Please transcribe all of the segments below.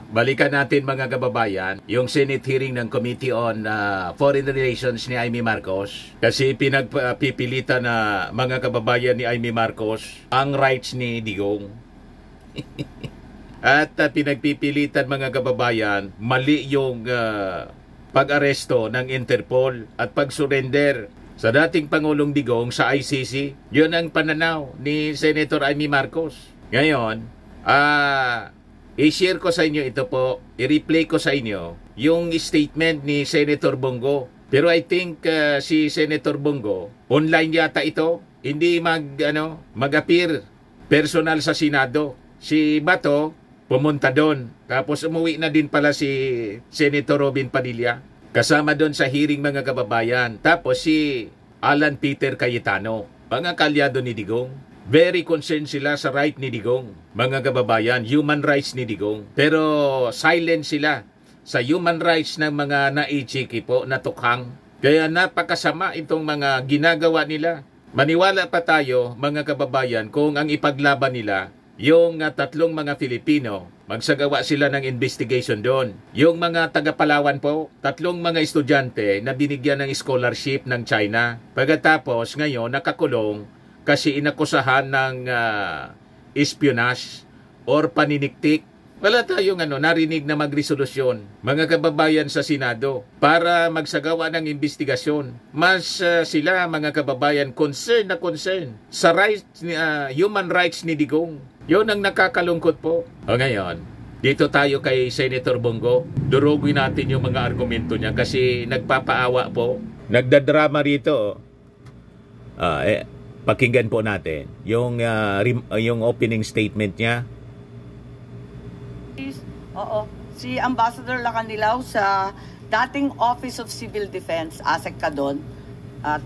Balikan natin mga kababayan, yung Senate hearing ng Committee on Foreign Relations ni Amy Marcos. Kasi pinagpipilitan na mga kababayan ni Amy Marcos ang rights ni Digong. At pinagpipilitan mga kababayan, mali yung pag-aresto ng Interpol at pag-surrender sa dating Pangulong Digong sa ICC. Yun ang pananaw ni Senator Amy Marcos. Ngayon, i-share ko sa inyo ito po, i-replay ko sa inyo yung statement ni Senator Bongo. Pero I think si Senator Bongo, online yata ito, hindi mag-appear personal sa Senado. Si Bato, pumunta doon. Tapos umuwi na din pala si Senator Robin Padilla. Kasama doon sa hearing mga kababayan. Tapos si Alan Peter Cayetano, mga kalyado ni Digong. Very concerned sila sa right ni Digong, mga kababayan, human rights ni Digong. Pero silent sila sa human rights ng mga naichiki po na tukhang. Kaya napakasama itong mga ginagawa nila. Maniwala pa tayo, mga kababayan, kung ang ipaglaban nila, yung tatlong mga Filipino, magsagawa sila ng investigation doon. Yung mga taga-Palawan po, tatlong mga estudyante na binigyan ng scholarship ng China. Pagkatapos ngayon nakakulong kasi inakusahan ng espionage or paniniktik. Wala tayong narinig na magresolusyon, mga kababayan sa Senado, para magsagawa ng investigasyon. Mas sila, mga kababayan, concern sa rights, human rights ni Digong. Yun ang nakakalungkot po. O ngayon, dito tayo kay Senator Bongo. Durugin natin yung mga argumento niya kasi nagpapaawa po. Nagdadrama rito. Pakinggan po natin yung opening statement niya. Oo, si Ambassador Lacanilaw sa dating Office of Civil Defense, ASEC ka doon. At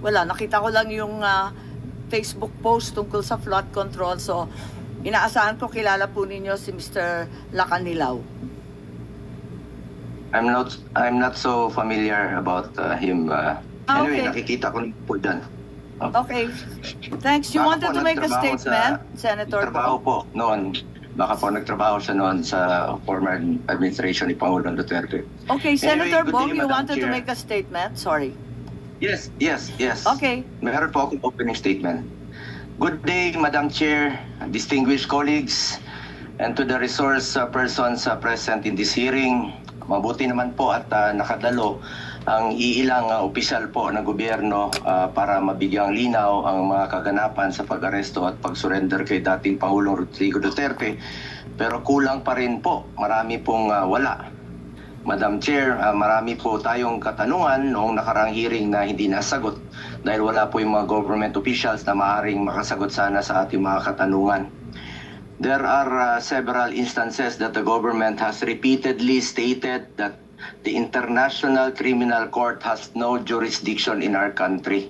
nakita ko lang yung Facebook post tungkol sa flood control. So, inaasahan ko kilala po ninyo si Mr. Lacanilaw. I'm not so familiar about him. Anyway, nakikita ko po dyan. Okay. Thanks. You wanted to make a statement, Senator? Nagtrabaho po noon. Baka po nagtrabaho siya noon sa former administration ni Pangulong Duterte. Okay, Senator Bong, you wanted to make a statement? Sorry. Yes. Okay. Meron po akong opening statement. Good day, Madam Chair, distinguished colleagues, and to the resource persons present in this hearing. Mabuti naman po at nakadalo ang iilang opisyal po ng gobyerno para mabigyang linaw ang mga kaganapan sa pag-aresto at pag-surrender kay dating Pangulong Rodrigo Duterte. Pero kulang pa rin po, marami pong wala. Madam Chair, marami po tayong katanungan noong nakarang hearing na hindi nasagot dahil wala po yung mga government officials na maaaring makasagot sana sa ating mga katanungan. There are several instances that the government has repeatedly stated that the International Criminal Court has no jurisdiction in our country.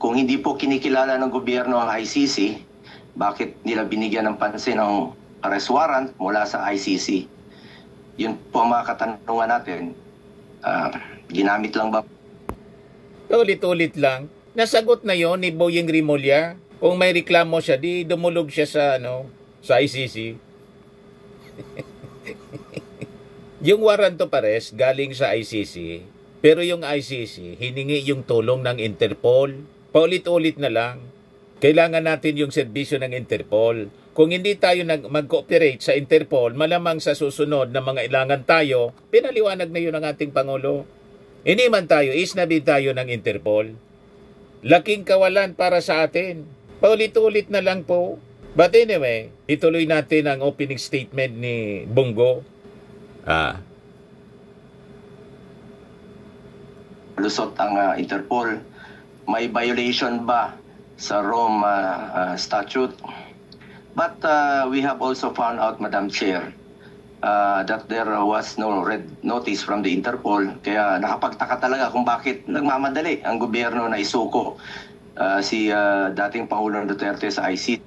Kung hindi po kinikilala ng gobyerno ang ICC, bakit nila binigyan ng pansin ang arrest warrant mula sa ICC? Yun po ang mga katanungan natin. Ginamit lang ba? Ulit-ulit lang. Nasagot na yon ni Boyeng Rimulya. Kung may reklamo siya, di dumulog siya sa ICC. Yung warrant of arrest galing sa ICC, pero yung ICC hiningi yung tulong ng Interpol. Paulit-ulit na lang. Kailangan natin yung serbisyo ng Interpol. Kung hindi tayo mag-cooperate sa Interpol, malamang sa susunod na mga ilangan tayo, pinaliwanag na yun ng ating Pangulo. Hindi man tayo, isnabi tayo ng Interpol. Laking kawalan para sa atin. Paulit-ulit na lang po. But anyway, ituloy natin ang opening statement ni Bongo. Lusot ang Interpol. May violation ba sa Rome Statute? But we have also found out, Madam Chair, that there was no red notice from the Interpol. Kaya nakapagtaka talaga kung bakit nagmamadali ang gobyerno na isuko si dating Pangulong Duterte sa ICC.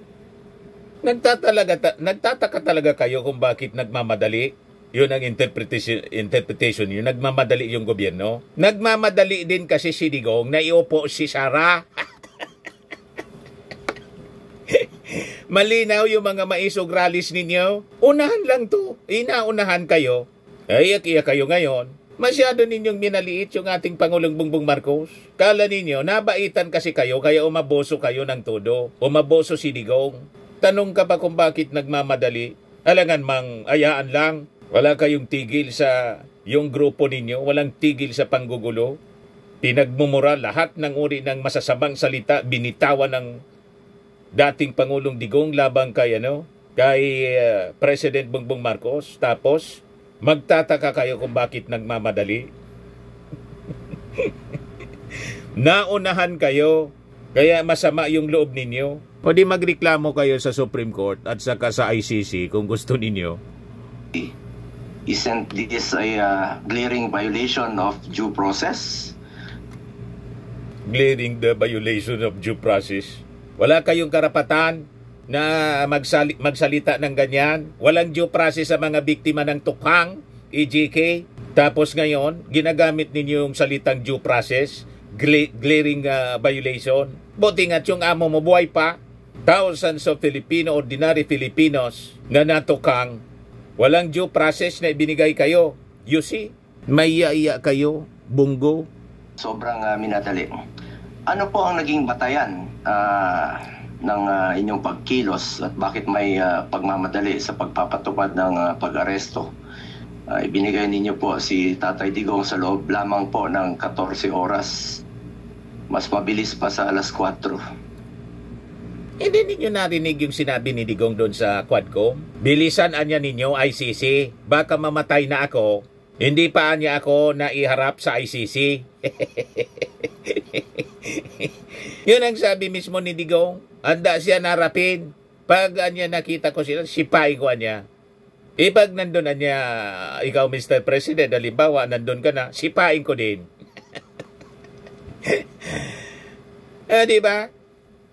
Nagtataka talaga kayo kung bakit nagmamadali? Yun ang interpretation yun. Nagmamadali yung gobyerno. Nagmamadali din kasi si Digong na iupo si Sara. Malinaw yung mga maisog rallies ninyo. Unahan lang to. Inaunahan kayo. Iyak-iyak kayo ngayon. Masyado ninyong minaliit yung ating Pangulong Bongbong Marcos. Kala ninyo, nabaitan kasi kayo kaya umaboso kayo ng todo. Umaboso si Digong. Tanong ka ba kung bakit nagmamadali? Alangan mang ayaan lang. Wala kayong tigil sa yung grupo ninyo. Walang tigil sa panggugulo. Pinagmumura lahat ng uri ng masasamang salita. Binitawan ng dating Pangulong Digong labang kay President Bongbong Marcos. Tapos magtataka kayo kung bakit nagmamadali. Naunahan kayo, kaya masama yung loob ninyo. O di magreklamo kayo sa Supreme Court at saka sa ICC kung gusto ninyo. Isn't this a glaring violation of due process? Glaring the violation of due process. Wala kayong karapatan na magsalita ng ganyan. Walang due process sa mga biktima ng tukhang, EJK. Tapos ngayon, ginagamit ninyo yung salitang due process, glaring violation. Buti nga't yung amo mo buhay pa. Thousands of ordinary Filipinos na natukhang. Walang due process na ibinigay kayo. You see, may iya kayo, Bongo. Sobrang minadali. Ano po ang naging batayan ng inyong pagkilos at bakit may pagmamadali sa pagpapatupad ng pag-aresto? Ibinigay ninyo po si Tatay Digong sa loob lamang po ng 14 oras. Mas mabilis pa sa alas 4. Hindi ninyo narinig yung sinabi ni Digong doon sa Quadcom? Bilisan anya ninyo ICC. Baka mamatay na ako. Hindi pa anya ako naiharap sa ICC. Yun ang sabi mismo ni Digong. Handa siya narapin. Pag anya nakita ko sila, sipain ko anya. Pag nandun anya, ikaw Mr. President, halimbawa, nandun ka na, sipain ko din. Diba?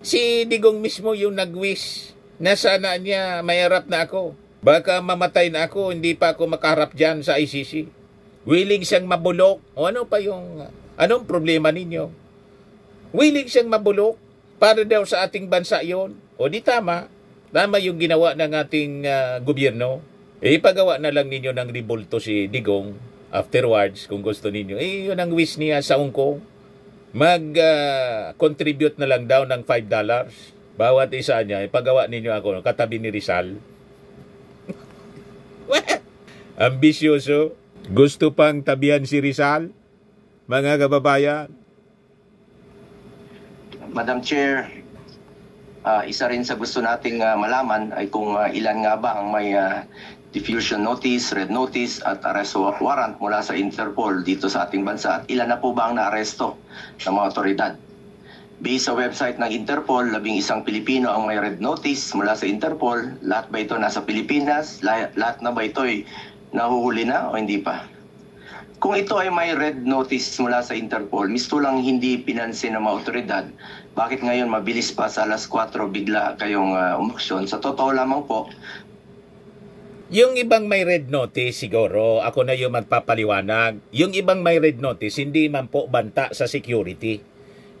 Si Digong mismo yung nag-wish na sana niya mayarap na ako. Baka mamatay na ako, hindi pa ako makaharap dyan sa ICC. Willing siyang mabulok. O ano pa yung, anong problema ninyo? Willing siyang mabulok para daw sa ating bansa yon. O di tama. Tama yung ginawa ng ating gobyerno. Ipagawa na lang ninyo ng ribulto si Digong afterwards kung gusto ninyo. Yun ang wish niya sa Hong Kong. Mag-contribute na lang daw ng $5. Bawat isa niya. Ipagawa ninyo ako katabi ni Rizal. Ambisyoso. Gusto pang tabihan si Rizal? Mga kababayan. Madam Chair, isa rin sa gusto nating malaman ay kung ilan nga ba ang may diffusion notice, red notice at arrest warrant mula sa Interpol dito sa ating bansa at ilan na po ba ang naaresto ng mga otoridad. Based sa website ng Interpol, 11 Pilipino ang may red notice mula sa Interpol. Lahat ba ito nasa Pilipinas? Lahat na ba ito ay nahuhuli na o hindi pa? Kung ito ay may red notice mula sa Interpol, misto lang hindi pinansin ng mga otoridad, bakit ngayon mabilis pa sa alas 4 bigla kayong umaksyon? Sa totoo lamang po, yung ibang may red notice siguro, ako na yung magpapaliwanag. Yung ibang may red notice, hindi man po banta sa security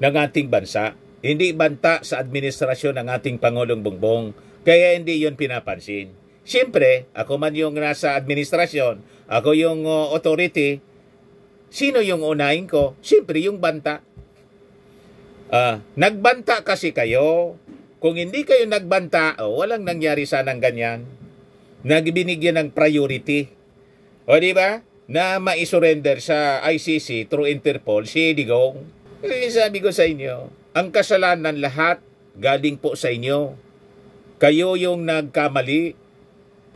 ng ating bansa. Hindi banta sa administrasyon ng ating Pangulong Bongbong. Kaya hindi yun pinapansin. Siyempre, ako man yung nasa administrasyon, ako yung authority, sino yung unahin ko? Siyempre, yung banta. Nagbanta kasi kayo. Kung hindi kayo nagbanta, walang nangyari sanang ganyan. Nagbinigyan ng priority. O di ba? Na maisurrender sa ICC through Interpol si Digong. Sabi ko sa inyo, ang kasalanan lahat galing po sa inyo. Kayo yung nagkamali.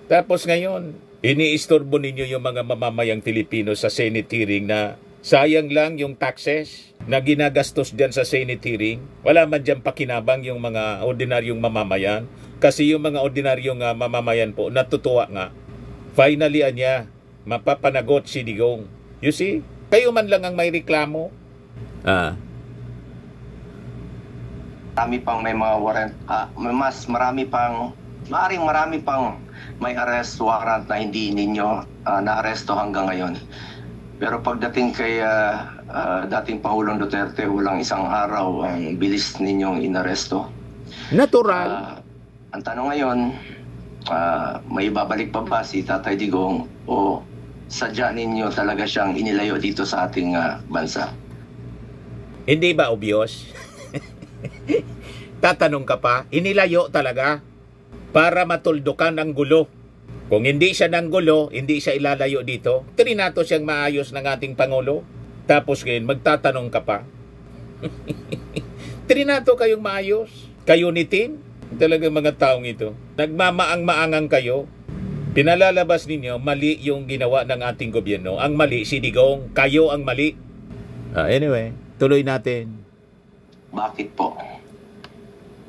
Tapos ngayon, iniistorbo ninyo yung mga mamamayang Pilipino sa Senate hearing na sayang lang yung taxes na ginagastos dyan sa Senate hearing. Wala man dyan pakinabang yung mga ordinaryong mamamayan. Kasi yung mga ordinaryong mamamayan po, natutuwa nga. Finally, anya, mapapanagot si Digong. You see? Kayo man lang ang may reklamo. marami pang may mga warrant, marami pang may arrest warrant na hindi ninyo na-aresto hanggang ngayon. Pero pagdating kay dating Pangulong Duterte, walang isang araw ang bilis ninyong inaresto. Natural. Ang tanong ngayon, may babalik pa ba si Tatay Digong o sadya ninyo talaga siyang inilayo dito sa ating bansa? Hindi ba obvious? Tatanong ka pa, inilayo talaga para matuldukan ang gulo. Kung hindi siya ng gulo, hindi siya ilalayo dito. Trinato siyang maayos ng ating Pangulo. Tapos ngayon, magtatanong ka pa. Trinato kayong maayos. Kayo ni Tim. Talagang mga taong ito. Nagmamaang-maangang kayo. Pinalalabas ninyo, mali yung ginawa ng ating gobyerno. Ang mali, si Digong. Kayo ang mali. Anyway, tuloy natin. Bakit po?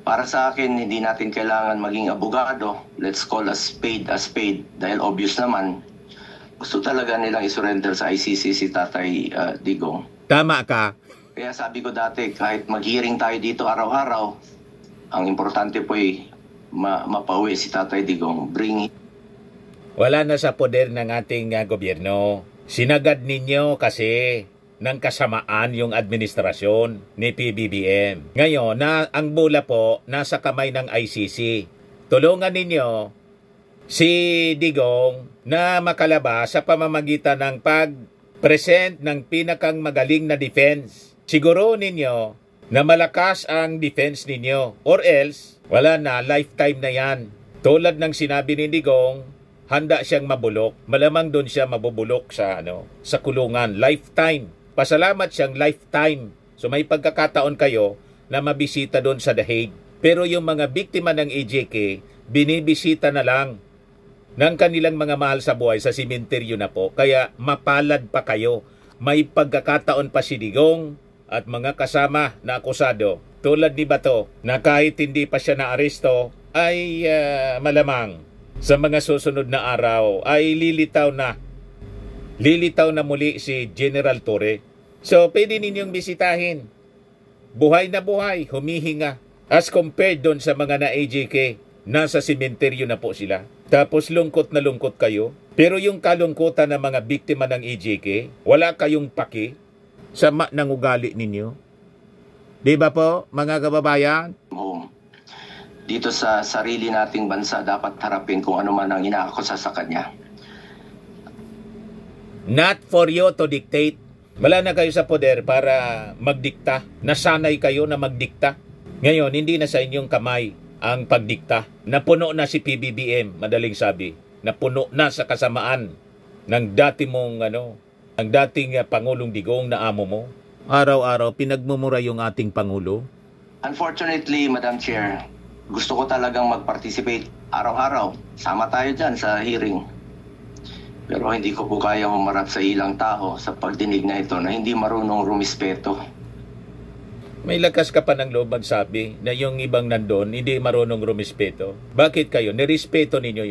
Para sa akin, hindi natin kailangan maging abogado. Let's call a spade dahil obvious naman, gusto talaga nilang isurrender sa ICC si Tatay Digong. Tama ka. Kaya sabi ko dati, kahit mag-hearing tayo dito araw-araw, ang importante po ay mapauwi si Tatay Digong. Wala na sa poder ng ating gobyerno. Sinagad ninyo kasi ng kasamaan yung administrasyon ni PBBM. Ngayon, ang bola po nasa kamay ng ICC. Tulungan ninyo si Digong na makalabas sa pamamagitan ng pag-present ng pinakang magaling na defense. Siguro ninyo na malakas ang defense ninyo or else wala na, lifetime na yan. Tulad ng sinabi ni Digong, handa siyang mabulok. Malamang doon siya mabubulok sa sa kulungan, lifetime. Pasalamat siyang lifetime. So may pagkakataon kayo na mabisita doon sa The Hague. Pero yung mga biktima ng AJK, binibisita na lang ng kanilang mga mahal sa buhay sa simenteryo na po. Kaya mapalad pa kayo. May pagkakataon pa si Digong at mga kasama na akusado tulad ni Bato na kahit hindi pa siya naaresto ay malamang sa mga susunod na araw ay lilitaw na muli si General Torre. So, pwede ninyong bisitahin. Buhay na buhay, humihinga. As compared doon sa mga na-AJK, nasa simenteryo na po sila. Tapos lungkot na lungkot kayo. Pero yung kalungkutan ng mga biktima ng AJK, wala kayong paki. Sama ng ugali ninyo. Di ba po, mga kababayan? Dito sa sarili nating bansa, dapat harapin kung ano man ang inaakusa sa kanya. Not for you to dictate. Wala na kayo sa poder para magdikta. Nasanay kayo na magdikta. Ngayon, hindi na sa inyong kamay ang pagdikta. Napuno na si PBBM, madaling sabi. Napuno na sa kasamaan ng dati mong ang dating Pangulong Digong na amo mo. Araw-araw pinagmumura yung ating Pangulo. Unfortunately, Madam Chair, gusto ko talagang mag-participate araw-araw. Sama tayo dyan sa hearing. Pero hindi ko po kaya humarap sa ilang tao sa pagdinig na ito na hindi marunong rumispeto. May lakas ka pa ng loob magsabi na yung ibang nandun hindi marunong rumispeto. Bakit kayo? Nirespeto ninyo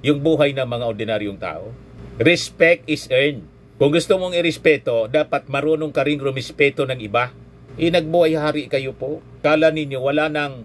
yung buhay ng mga ordinaryong tao? Respect is earned. Kung gusto mong irespeto, dapat marunong ka rin rumispeto ng iba. Nagbuhay hari kayo po. Kala ninyo wala nang